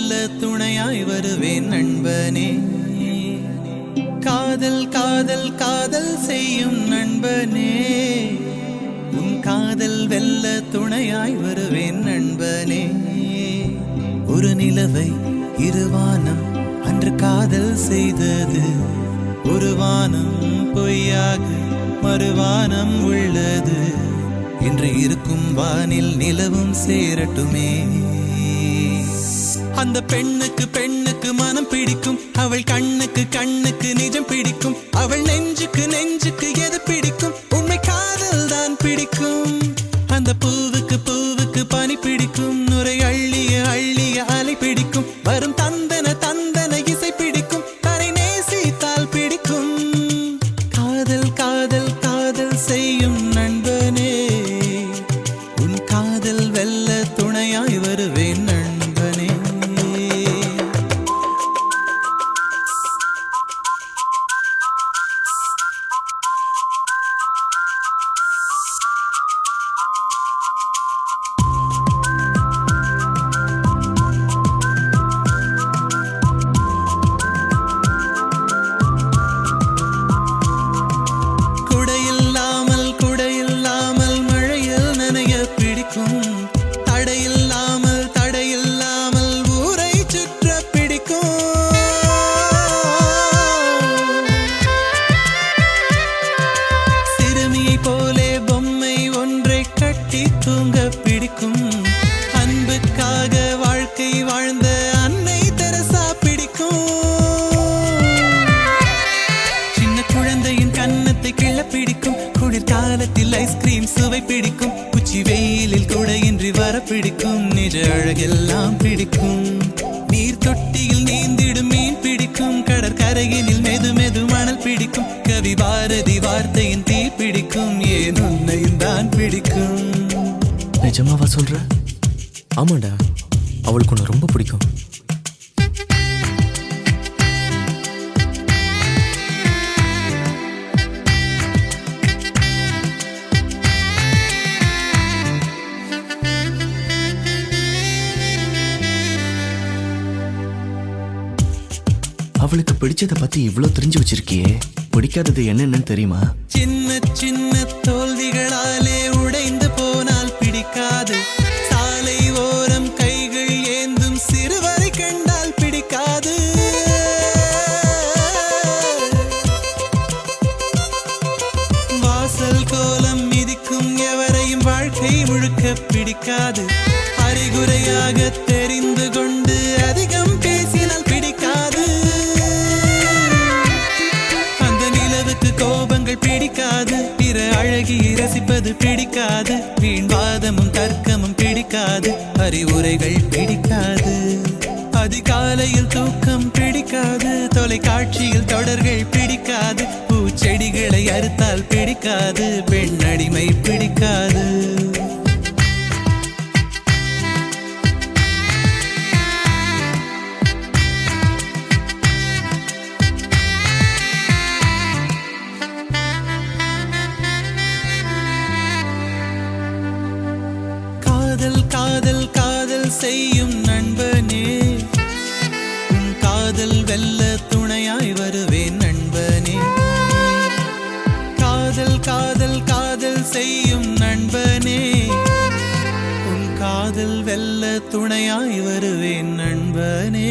வெல்ல துணையாய் வருவேன் நண்பனே. காதல் காதல் காதல் செய்யும் நண்பனே, உன் காதல் வெல்ல துணையாய் வருவேன் நண்பனே. ஒரு நிலவை இருவானம் அன்று காதல் செய்தது, ஒரு வானம் பொய்யாக மறுவானம் உள்ளது. இன்று இருக்கும் வானில் நிலவும் சேரட்டுமே. அந்த பெண்ணுக்கு பெண்ணுக்கு மனம் பிடிக்கும், அவள் கண்ணுக்கு கண்ணுக்கு நிஜம் பிடிக்கும், அவள் நெஞ்சுக்கு நெஞ்சுக்கு எது பிடிக்கும், உண்மை காதல் தான் பிடிக்கும். அந்த பூவுக்கு பூவுக்கு பனி பிடிக்கும், நுரை அள்ளிய அள்ளிய அலை பிடிக்கும், வரும் தந்தன தந்தன இசை பிடிக்கும், தரை நேசித்தால் பிடிக்கும். காதல் காதல் காதல் செய்யும் நண்பனே, உன் காதல் வெல்ல துணையாய் வருவேன் நண்பனே. தூங்க பிடிக்கும், அன்புக்காக வாழ்க்கை வாழ்ந்த அன்னை தெரசா பிடிக்கும். சின்ன குழந்தையின் கன்னத்தை கிள்ள பிடிக்கும், குளிர்காலத்தில் ஐஸ்கிரீம் சுவை பிடிக்கும், உச்சி வெயிலில் குடையின்றி வர பிடிக்கும், நிஜ அழகெல்லாம் பிடிக்கும். நீர் தொட்டியில் நீந்திடும் மீன் பிடிக்கும், கடற்கரையினில் மெது மெது மணல் பிடிக்கும், கவி பாரதி வார்த்தையின் தீ பிடிக்கும், ஏன் உன்னையும் தான் பிடிக்கும். நிஜமாவா சொல்ற? ஆமாண்டா, அவளுக்கு உன்னை ரொம்ப பிடிக்கும். அவளுக்கு பிடிச்சத பத்தி இவ்வளவு தெரிஞ்சு வச்சிருக்கியே, பிடிக்காதது என்னன்னு தெரியுமா? சின்ன சின்ன தோல்விகளாலே உடைந்து போனால் பிடிக்காது, சாலை ஓரம் கைகள் ஏந்தும் சிறுவரை கண்டால் பிடிக்காது. வாசல் கோலம் மிதிக்கும் எவரையும் வாழ்க்கை முழுக்க பிடிக்காது, அறிகுறையாக தெரிந்து கொண்டு அதிகம் பேசினால் பிடிக்காது. அந்த நிலவுக்கு கோபங்கள் பிடிக்காது, பிற அழகியை ரசிப்பது பிடிக்காது, வீண்வாதமும் தர்க்கமும் பிடிக்காது, அறிவுரைகள் பிடிக்காது. அதிகாலையில் தூக்கம் பிடிக்காது, தொலைக்காட்சியில் தொடர்கள் பிடிக்காது, பூச்செடிகளை அறுத்தால் பிடிக்காது, பெண் அடிமை பிடிக்காது. காதல் காதல் காதல் செய்யும் நண்பனே, உன் காதல் வெல்ல துணையாய் வருவேன் நண்பனே. காதல் காதல் காதல் செய்யும் நண்பனே, உன் காதல் வெல்ல துணையாய் வருவேன் நண்பனே.